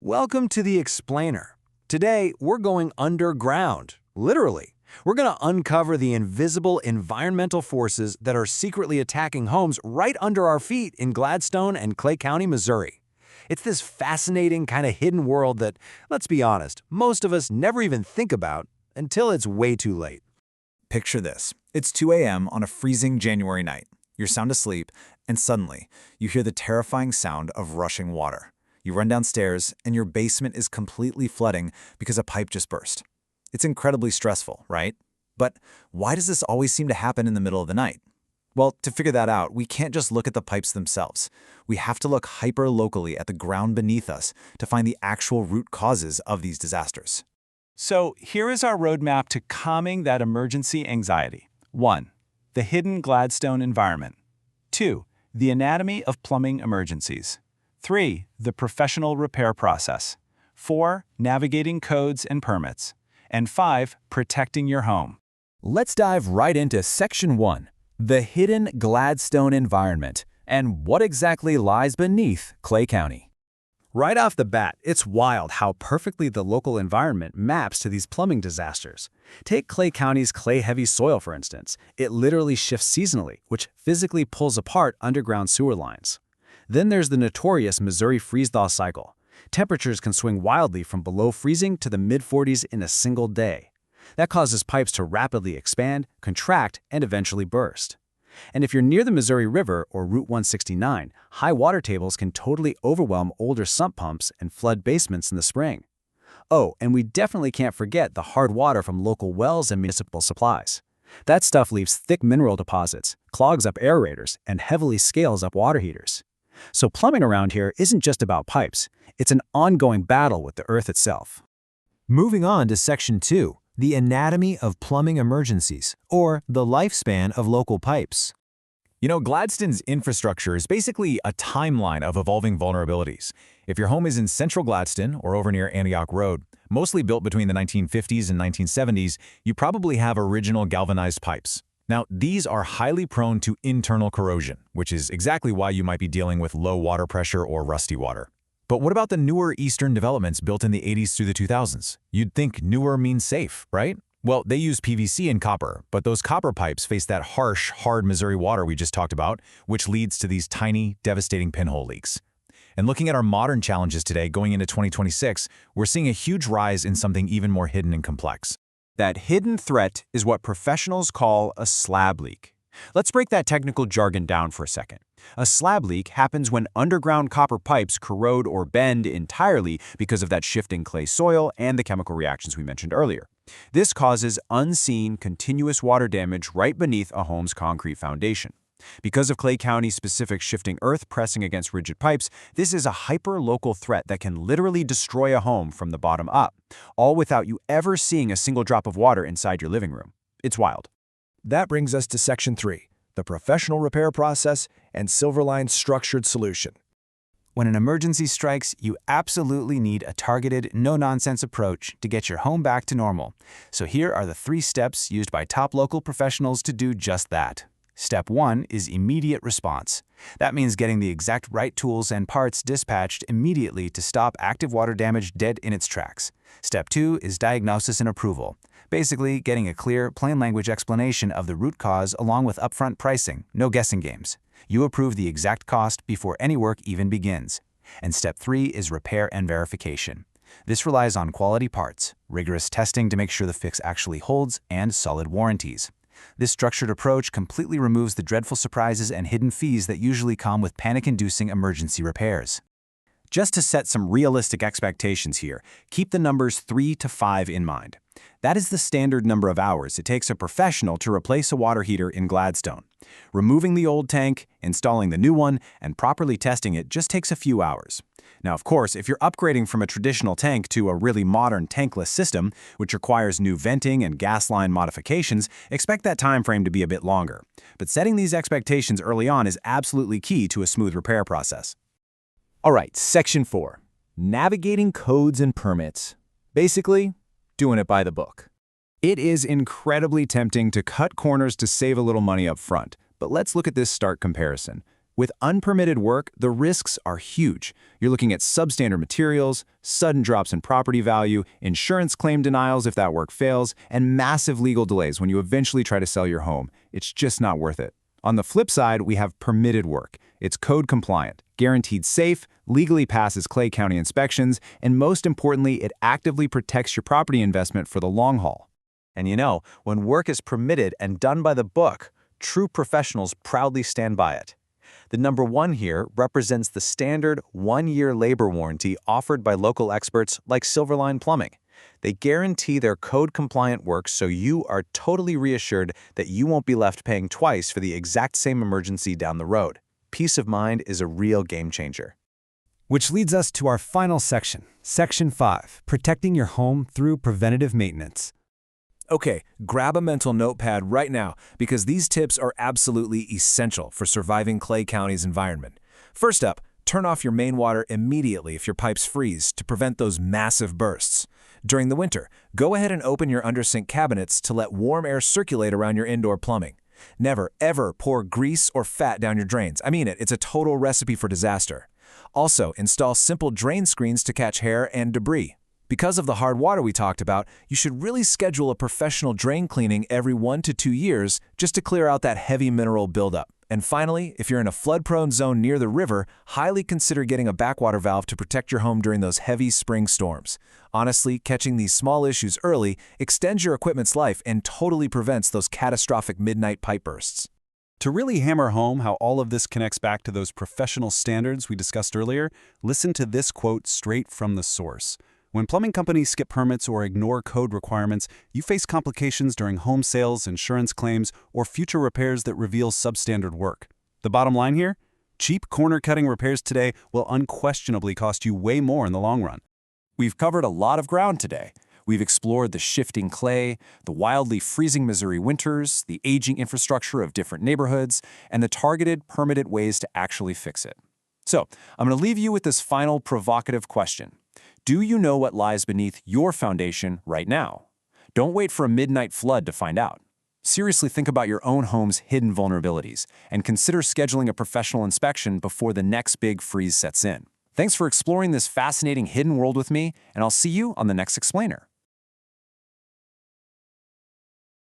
Welcome to the Explainer. Today, we're going underground, literally. We're going to uncover the invisible environmental forces that are secretly attacking homes right under our feet in Gladstone and Clay County, Missouri. It's this fascinating kind of hidden world that, let's be honest, most of us never even think about until it's way too late. Picture this. It's 2 a.m. on a freezing January night. You're sound asleep, and suddenly, you hear the terrifying sound of rushing water. You run downstairs, and your basement is completely flooding because a pipe just burst. It's incredibly stressful, right? But why does this always seem to happen in the middle of the night? Well, to figure that out, we can't just look at the pipes themselves. We have to look hyper-locally at the ground beneath us to find the actual root causes of these disasters. So here is our roadmap to calming that emergency anxiety. 1. The hidden Gladstone environment. 2. The anatomy of plumbing emergencies. 3. The professional repair process. 4. Navigating codes and permits. And 5. Protecting your home. Let's dive right into Section 1, the hidden Gladstone environment, and what exactly lies beneath Clay County. Right off the bat, it's wild how perfectly the local environment maps to these plumbing disasters. Take Clay County's clay-heavy soil, for instance. It literally shifts seasonally, which physically pulls apart underground sewer lines. Then there's the notorious Missouri freeze-thaw cycle. Temperatures can swing wildly from below freezing to the mid-40s in a single day. That causes pipes to rapidly expand, contract, and eventually burst. And if you're near the Missouri River or Route 169, high water tables can totally overwhelm older sump pumps and flood basements in the spring. Oh, and we definitely can't forget the hard water from local wells and municipal supplies. That stuff leaves thick mineral deposits, clogs up aerators, and heavily scales up water heaters. So plumbing around here isn't just about pipes. It's an ongoing battle with the earth itself. Moving on to Section 2, the anatomy of plumbing emergencies, or the lifespan of local pipes. You know, Gladstone's infrastructure is basically a timeline of evolving vulnerabilities. If your home is in central Gladstone or over near Antioch Road, mostly built between the 1950s and 1970s, you probably have original galvanized pipes. Now, these are highly prone to internal corrosion, which is exactly why you might be dealing with low water pressure or rusty water. But what about the newer eastern developments built in the 80s through the 2000s? You'd think newer means safe, right? Well, they use PVC and copper, but those copper pipes face that harsh, hard Missouri water we just talked about, which leads to these tiny, devastating pinhole leaks. And looking at our modern challenges today going into 2026, we're seeing a huge rise in something even more hidden and complex. That hidden threat is what professionals call a slab leak. Let's break that technical jargon down for a second. A slab leak happens when underground copper pipes corrode or bend entirely because of that shifting clay soil and the chemical reactions we mentioned earlier. This causes unseen, continuous water damage right beneath a home's concrete foundation. Because of Clay County's specific shifting earth pressing against rigid pipes, this is a hyper-local threat that can literally destroy a home from the bottom up, all without you ever seeing a single drop of water inside your living room. It's wild. That brings us to Section 3, the professional repair process and Silverline's structured solution. When an emergency strikes, you absolutely need a targeted, no-nonsense approach to get your home back to normal. So here are the 3 steps used by top local professionals to do just that. Step 1 is immediate response. That means getting the exact right tools and parts dispatched immediately to stop active water damage dead in its tracks. Step 2 is diagnosis and approval. Basically, getting a clear, plain language explanation of the root cause along with upfront pricing, no guessing games. You approve the exact cost before any work even begins. And Step 3 is repair and verification. This relies on quality parts, rigorous testing to make sure the fix actually holds, and solid warranties. This structured approach completely removes the dreadful surprises and hidden fees that usually come with panic-inducing emergency repairs. Just to set some realistic expectations here, keep the numbers 3 to 5 in mind. That is the standard number of hours it takes a professional to replace a water heater in Gladstone. Removing the old tank, installing the new one, and properly testing it just takes a few hours. Now, of course, if you're upgrading from a traditional tank to a really modern tankless system, which requires new venting and gas line modifications, expect that time frame to be a bit longer. But setting these expectations early on is absolutely key to a smooth repair process. All right, Section 4, navigating codes and permits. Basically, doing it by the book. It is incredibly tempting to cut corners to save a little money up front, but let's look at this stark comparison. With unpermitted work, the risks are huge. You're looking at substandard materials, sudden drops in property value, insurance claim denials if that work fails, and massive legal delays when you eventually try to sell your home. It's just not worth it. On the flip side, we have permitted work. It's code compliant, guaranteed safe, legally passes Clay County inspections, and most importantly, it actively protects your property investment for the long haul. And you know, when work is permitted and done by the book, true professionals proudly stand by it. The number 1 here represents the standard 1-year labor warranty offered by local experts like Silverline Plumbing. They guarantee their code-compliant work so you are totally reassured that you won't be left paying twice for the exact same emergency down the road. Peace of mind is a real game changer. Which leads us to our final section, Section 5, Protecting Your Home Through Preventative Maintenance. Okay, grab a mental notepad right now because these tips are absolutely essential for surviving Clay County's environment. First up, turn off your main water immediately if your pipes freeze to prevent those massive bursts. During the winter, go ahead and open your under-sink cabinets to let warm air circulate around your indoor plumbing. Never, ever pour grease or fat down your drains. I mean it, it's a total recipe for disaster. Also, install simple drain screens to catch hair and debris. Because of the hard water we talked about, you should really schedule a professional drain cleaning every 1 to 2 years just to clear out that heavy mineral buildup. And finally, if you're in a flood-prone zone near the river, highly consider getting a backwater valve to protect your home during those heavy spring storms. Honestly, catching these small issues early extends your equipment's life and totally prevents those catastrophic midnight pipe bursts. To really hammer home how all of this connects back to those professional standards we discussed earlier, listen to this quote straight from the source. When plumbing companies skip permits or ignore code requirements, you face complications during home sales, insurance claims, or future repairs that reveal substandard work. The bottom line here? Cheap corner-cutting repairs today will unquestionably cost you way more in the long run. We've covered a lot of ground today. We've explored the shifting clay, the wildly freezing Missouri winters, the aging infrastructure of different neighborhoods, and the targeted, permitted ways to actually fix it. So, I'm going to leave you with this final provocative question. Do you know what lies beneath your foundation right now? Don't wait for a midnight flood to find out. Seriously think about your own home's hidden vulnerabilities and consider scheduling a professional inspection before the next big freeze sets in. Thanks for exploring this fascinating hidden world with me, and I'll see you on the next explainer.